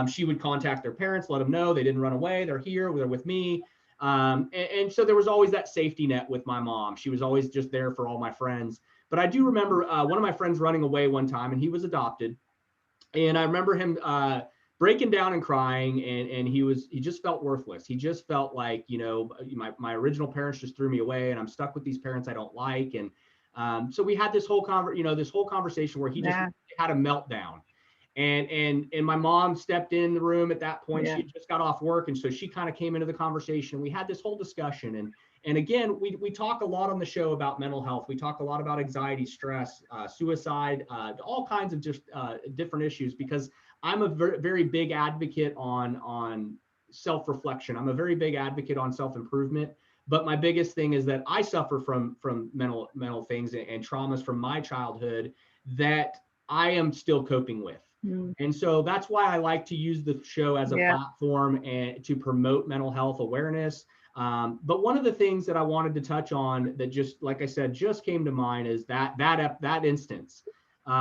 She would contact their parents, let them know they didn't run away. They're here. They're with me. And so there was always that safety net with my mom. She was always just there for all my friends. But I do remember one of my friends running away one time, and he was adopted. And I remember him breaking down and crying, and he just felt worthless. He just felt like, my original parents just threw me away, and I'm stuck with these parents I don't like. And so we had this whole conversation where he just Yeah, had a meltdown. And my mom stepped in the room at that point. She yeah, had just got off work, and so she kind of came into the conversation. We had this whole discussion, and again, we talk a lot on the show about mental health. We talk a lot about anxiety, stress, suicide, all kinds of just different issues, because I'm a very, very big advocate on self-reflection. I'm a very big advocate on self-improvement. But my biggest thing is that I suffer from mental things and traumas from my childhood that I am still coping with. mm, And so that's why I like to use the show as a yeah, platform and to promote mental health awareness. But one of the things that I wanted to touch on that just, like I said, just came to mind is that instance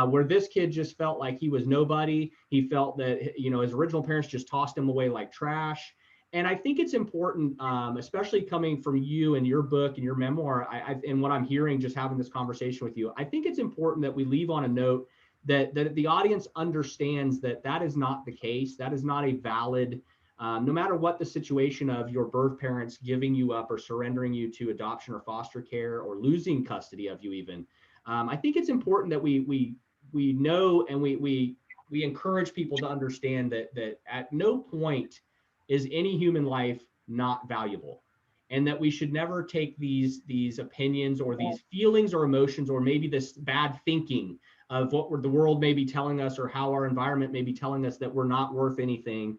where this kid just felt like he was nobody. He felt that, his original parents just tossed him away like trash. And I think it's important, especially coming from you and your book and your memoir, and what I'm hearing just having this conversation with you, I think it's important that we leave on a note that the audience understands that is not the case. That is not a valid, no matter what the situation of your birth parents giving you up or surrendering you to adoption or foster care or losing custody of you even. I think it's important that we we know, and we encourage people to understand that at no point is any human life not valuable, and that we should never take these opinions or these feelings or emotions, or maybe this bad thinking of what the world may be telling us, or how our environment may be telling us that we're not worth anything,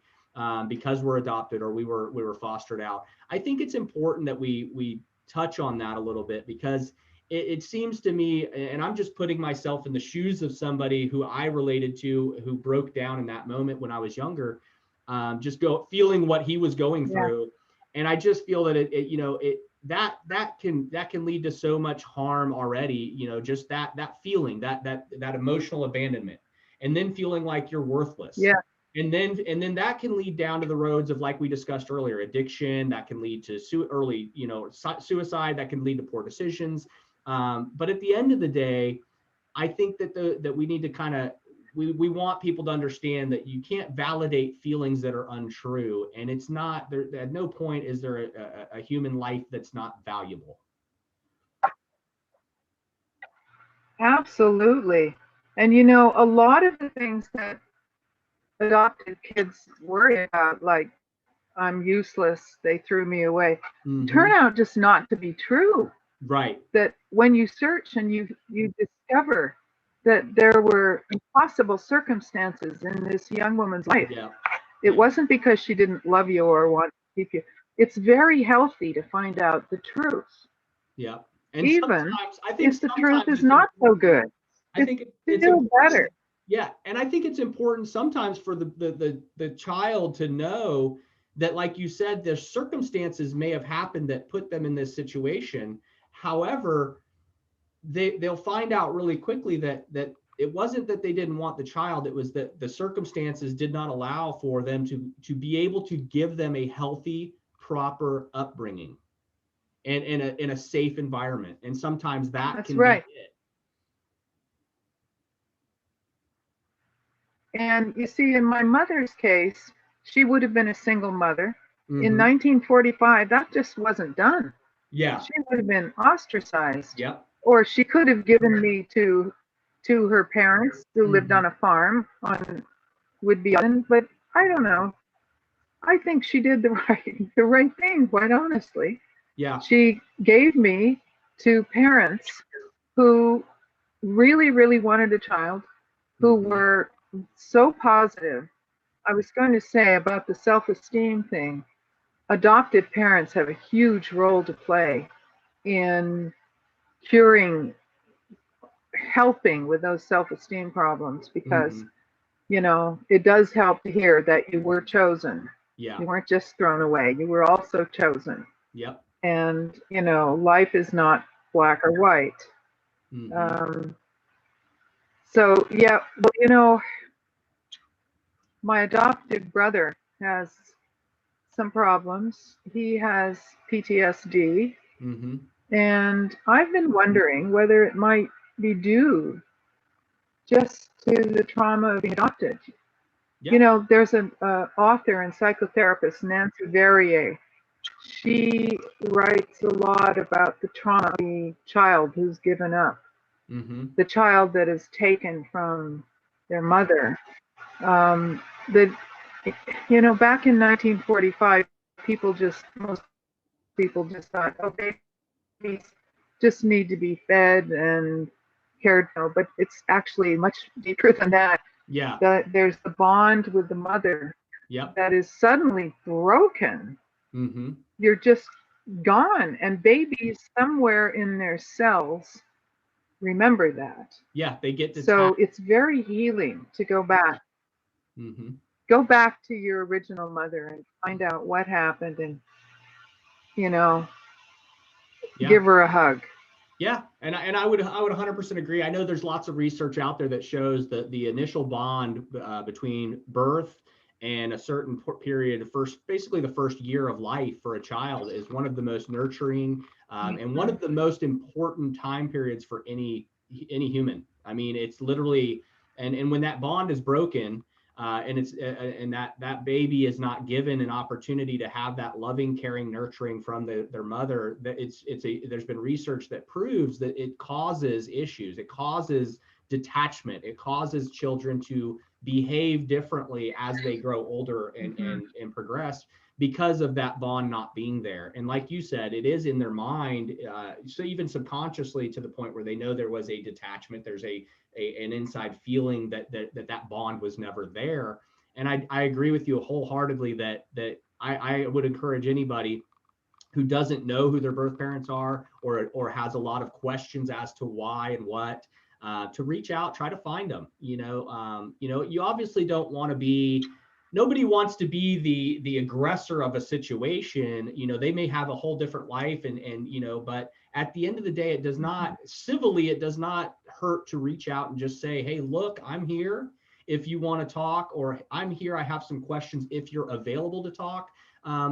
because we're adopted or we were fostered out. I think it's important that we touch on that a little bit, because it seems to me, and I'm just putting myself in the shoes of somebody who I related to, who broke down in that moment when I was younger, feeling what he was going through. And I just feel that that can lead to so much harm already, just that feeling, that emotional abandonment, and then feeling like you're worthless. Yeah. And then that can lead down to the roads of, like we discussed earlier, addiction. That can lead to suicide. That can lead to poor decisions. But at the end of the day, I think that we need to we want people to understand that you can't validate feelings that are untrue, and it's not there. At no point is there a human life that's not valuable. Absolutely. And a lot of the things that adopted kids worry about, like I'm useless, they threw me away, turn out just not to be true. Right. That when you search and you discover that there were impossible circumstances in this young woman's life. Yeah. It wasn't because she didn't love you or want to keep you. It's very healthy to find out the truth. Yeah. And even I think if the truth is not so good. I think it's still better. Yeah. And I think it's important sometimes for the child to know that, like you said, the circumstances may have happened that put them in this situation. However, they'll find out really quickly that it wasn't that they didn't want the child. It was that the circumstances did not allow for them to be able to give them a healthy, proper upbringing and in a safe environment. And sometimes that can be it. And you see, in my mother's case, she would have been a single mother. In 1945, that just wasn't done. Yeah. She would have been ostracized. Yeah. Or she could have given me to her parents who lived on a farm on Whidbey Island, but I don't know. I think she did the right thing, quite honestly. Yeah. She gave me to parents who really, really wanted a child, who were so positive. I was going to say about the self-esteem thing, adoptive parents have a huge role to play in helping with those self-esteem problems, because it does help to hear that you were chosen. Yeah. You weren't just thrown away, you were also chosen. Yep. And life is not black or white. So yeah, well, my adopted brother has some problems. He has PTSD. And I've been wondering whether it might be due just to the trauma of being adopted. Yeah. There's an author and psychotherapist, Nancy Verrier. She writes a lot about the trauma of the child who's given up, the child that is taken from their mother. Back in 1945, most people just thought, okay, babies just need to be fed and cared for, but it's actually much deeper than that. Yeah. There's the bond with the mother that is suddenly broken. You're just gone, and babies somewhere in their cells remember that. Yeah, they get detached. So it's very healing to go back. Go back to your original mother and find out what happened, and give her a hug. Yeah, and I would 100% agree. I know there's lots of research out there that shows that the initial bond between birth and a certain period, basically the first year of life for a child, is one of the most nurturing and one of the most important time periods for any human. I mean, it's literally, and when that bond is broken, and that baby is not given an opportunity to have that loving, caring, nurturing from their mother, that there's been research that proves that it causes issues. It causes detachment. It causes children to behave differently as they grow older and progress because of that bond not being there. And like you said, it is in their mind, so even subconsciously, to the point where they know there was a detachment, there's an inside feeling that bond was never there. And I agree with you wholeheartedly that I would encourage anybody who doesn't know who their birth parents are, or has a lot of questions as to why and what, to reach out, try to find them. You obviously don't want to be, nobody wants to be the aggressor of a situation. They may have a whole different life, and but at the end of the day, it does not hurt to reach out and just say, hey, look, I'm here if you want to talk, or I'm here, I have some questions if you're available to talk.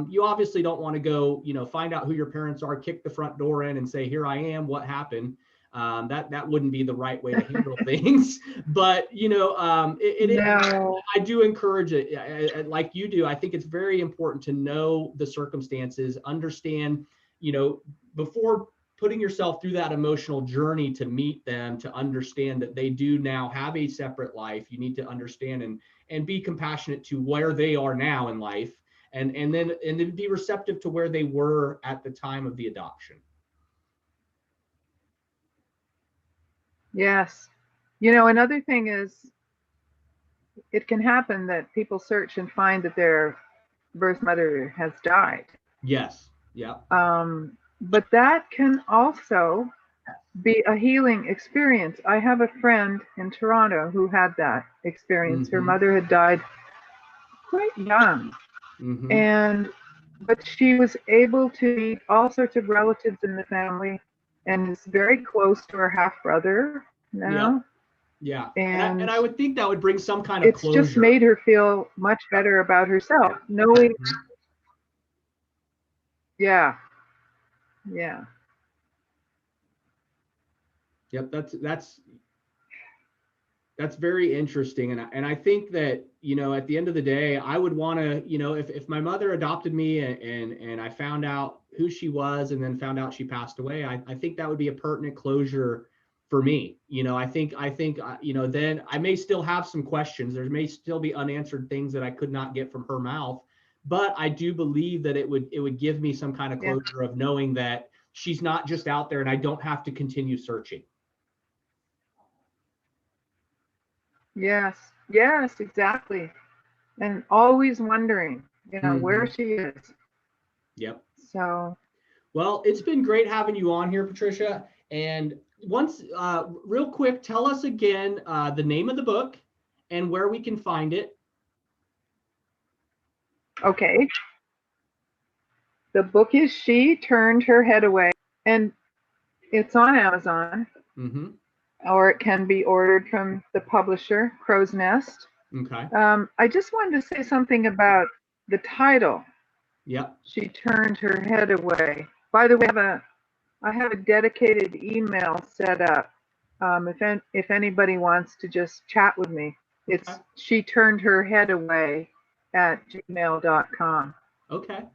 You obviously don't want to go, find out who your parents are, kick the front door in and say, here I am, what happened? That wouldn't be the right way to handle things. But, no. I do encourage it, like you do. I think it's very important to know the circumstances, understand, before putting yourself through that emotional journey to meet them, to understand that they do now have a separate life. You need to understand and be compassionate to where they are now in life. And then be receptive to where they were at the time of the adoption. Yes. Another thing is, it can happen that people search and find that their birth mother has died. Yes. Yeah. But that can also be a healing experience. I have a friend in Toronto who had that experience. Her mother had died quite young. But she was able to meet all sorts of relatives in the family, and is very close to her half brother now. Yeah. And I would think that would bring some kind of it's closure. Just made her feel much better about herself, knowing. Yeah. Yep. That's very interesting. And I think that, at the end of the day, I would want to, if my mother adopted me and I found out who she was and then found out she passed away, I think that would be a pertinent closure for me. I think, then I may still have some questions. There may still be unanswered things that I could not get from her mouth, but I do believe that it would give me some kind of closure of knowing that she's not just out there and I don't have to continue searching. Yes, exactly. And always wondering, where she is. Yep. So. Well, it's been great having you on here, Patricia. And once, real quick, tell us again the name of the book and where we can find it. Okay. The book is She Turned Her Head Away, and it's on Amazon. Or it can be ordered from the publisher, Crow's Nest. Okay. I just wanted to say something about the title. Yep. She Turned Her Head Away. By the way, I have a dedicated email set up. If anybody wants to just chat with me, it's She Turned Her Head Away @gmail.com. Okay.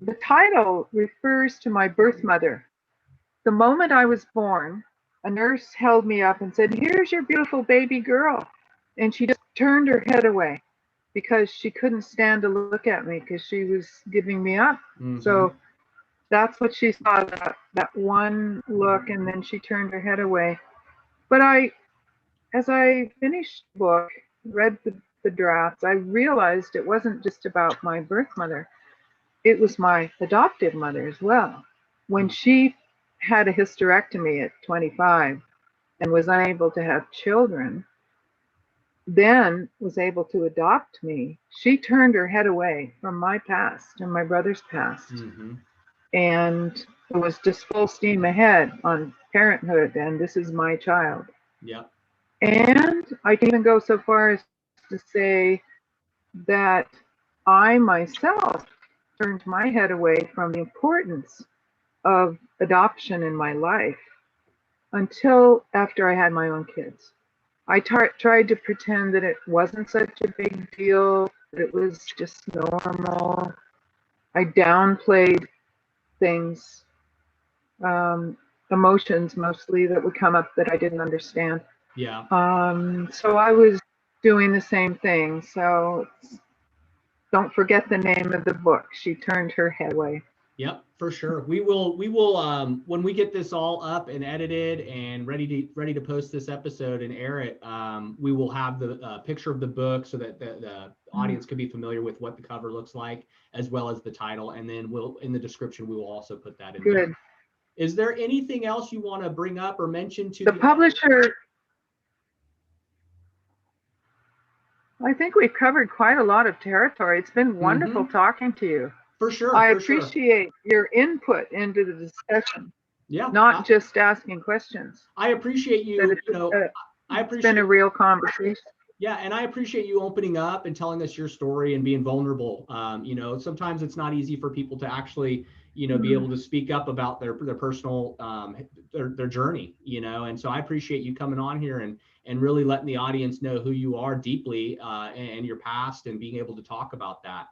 The title refers to my birth mother. The moment I was born, a nurse held me up and said, "Here's your beautiful baby girl." And she just turned her head away because she couldn't stand to look at me because she was giving me up. So that's what she saw, that one look, and then she turned her head away. But as I finished the book, read the drafts, I realized it wasn't just about my birth mother. It was my adoptive mother as well. When she had a hysterectomy at 25 and was unable to have children, then was able to adopt me, she turned her head away from my past and my brother's past. And it was just full steam ahead on parenthood, and this is my child. Yeah. And I can even go so far as to say that I myself turned my head away from the importance of adoption in my life until after I had my own kids. I tried to pretend that it wasn't such a big deal, that it was just normal. I downplayed things. emotions mostly that would come up that I didn't understand. Yeah. So I was doing the same thing. So don't forget the name of the book. She turned her head away. Yep, for sure. We will when we get this all up and edited and ready to post this episode and air it, we will have the picture of the book so that the audience can be familiar with what the cover looks like, as well as the title. And then we'll, in the description, we will also put that in there. Good. Is there anything else you want to bring up or mention to The publisher, I think we've covered quite a lot of territory. It's been wonderful talking to you. For sure. I For sure. appreciate your input into the discussion, Yeah. not just asking questions. I appreciate you. I appreciate. It's been a real conversation. Yeah, and I appreciate you opening up and telling us your story and being vulnerable. Sometimes it's not easy for people to actually, be able to speak up about their personal their journey, and so I appreciate you coming on here and really letting the audience know who you are deeply and your past, and being able to talk about that.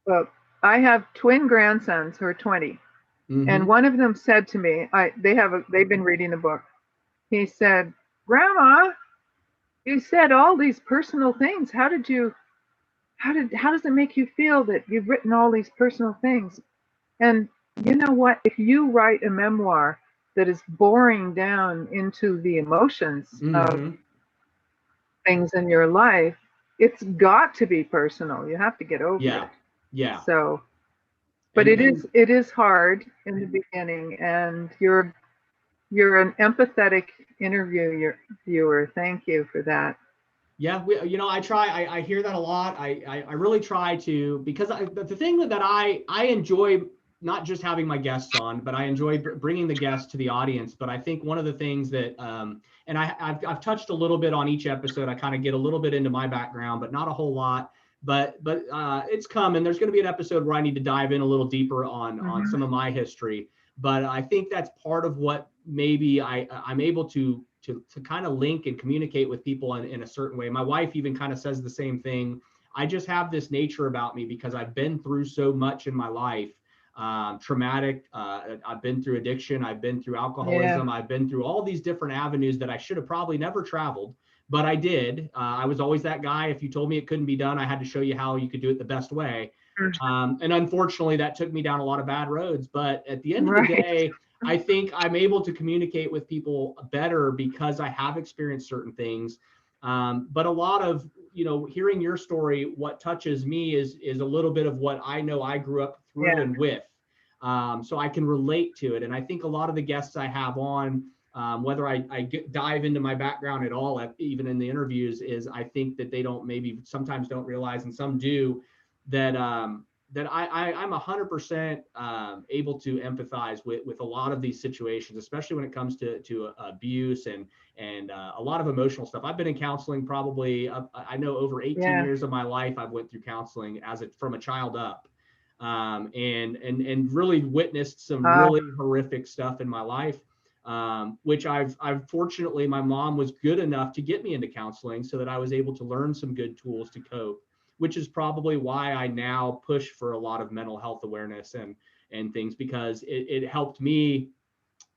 Well, I have twin grandsons who are 20, and one of them said to me, they've been reading the book. He said, "Grandma, you said all these personal things. How does it make you feel that you've written all these personal things?" And you know what? If you write a memoir that is boring down into the emotions of things in your life, it's got to be personal. You have to get over it. Yeah. So, but it is hard in the beginning, and you're an empathetic interviewer. Thank you for that. Yeah, I try. I hear that a lot. I really try to, because the thing that I enjoy, not just having my guests on, but I enjoy bringing the guests to the audience. But I think one of the things that, and I've touched a little bit on each episode. I kind of get a little bit into my background, but not a whole lot. But it's coming. There's going to be an episode where I need to dive in a little deeper on some of my history. But I think that's part of what maybe I'm able to kind of link and communicate with people in a certain way. My wife even kind of says the same thing. I just have this nature about me because I've been through so much in my life, traumatic. I've been through addiction. I've been through alcoholism. I've been through all these different avenues that I should have probably never traveled, but I did. I was always that guy. If you told me it couldn't be done, I had to show you how you could do it the best way. And unfortunately, that took me down a lot of bad roads. But at the end of the day, I think I'm able to communicate with people better because I have experienced certain things. But a lot of, hearing your story, what touches me is a little bit of what I know I grew up through and with. So I can relate to it. And I think a lot of the guests I have on, whether I dive into my background at all, even in the interviews, is I think that they sometimes don't realize, and some do, that I'm 100% able to empathize with a lot of these situations, especially when it comes to abuse and a lot of emotional stuff. I've been in counseling probably, I know, over 18 years of my life. I've went through counseling from a child up, and really witnessed some really horrific stuff in my life, which I've fortunately, my mom was good enough to get me into counseling so that I was able to learn some good tools to cope, which is probably why I now push for a lot of mental health awareness and things, because it helped me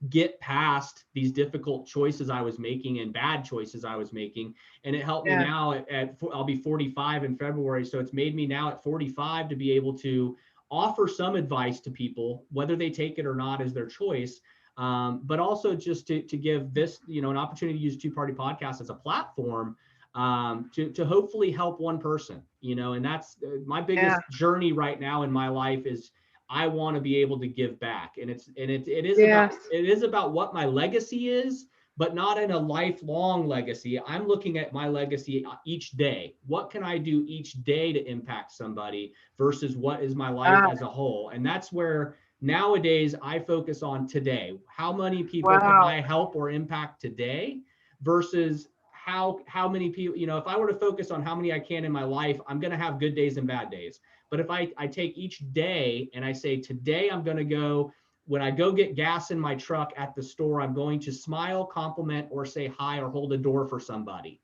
get past these difficult choices I was making and bad choices I was making. And it helped me now I'll be 45 in February. So it's made me now at 45 to be able to offer some advice to people, whether they take it or not is their choice. But also just to give this, an opportunity to use Two Party Podcast as a platform, to hopefully help one person, and that's my biggest journey right now in my life. Is I want to be able to give back, and it is about what my legacy is, but not in a lifelong legacy. I'm looking at my legacy each day. What can I do each day to impact somebody versus what is my life as a whole? And that's where nowadays I focus on today. How many people can I help or impact today versus how many people, if I were to focus on how many I can in my life, I'm going to have good days and bad days. But if I take each day and I say, today I'm going to go, when I go get gas in my truck at the store, I'm going to smile, compliment, or say hi, or hold a door for somebody.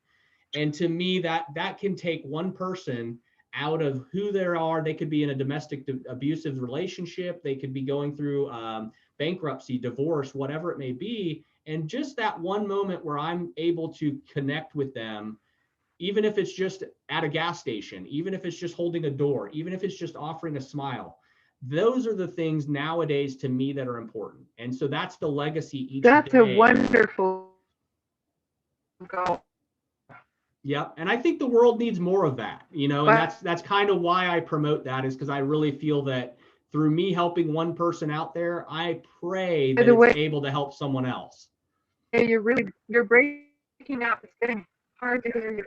And to me, that can take one person out of who they are. They could be in a domestic abusive relationship. They could be going through bankruptcy, divorce, whatever it may be. And just that one moment where I'm able to connect with them, even if it's just at a gas station, even if it's just holding a door, even if it's just offering a smile, those are the things nowadays to me that are important. And so that's the legacy each That's day. a wonderful goal. Yep. And I think the world needs more of that, you know, and that's kind of why I promote that, is because I really feel that through me helping one person out there, I pray that it's able to help someone else. You're breaking up. It's getting hard to hear you.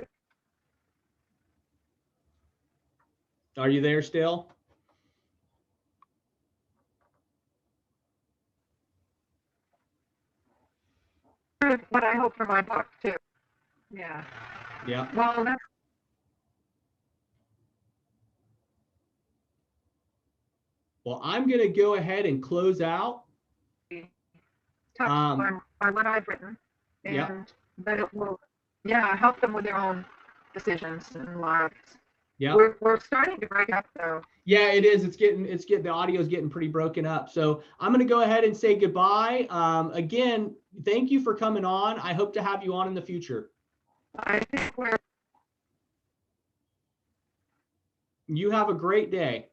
Are you there still? What I hope for my book too. Yeah. Yeah. Well, that's Well, I'm going to go ahead and close out. touched by what I've written, and yeah. that it will, help them with their own decisions and lives. Yeah. We're starting to break up though. Yeah, it is. It's getting the audio is getting pretty broken up. So I'm going to go ahead and say goodbye. Again, thank you for coming on. I hope to have you on in the future. I think You have a great day.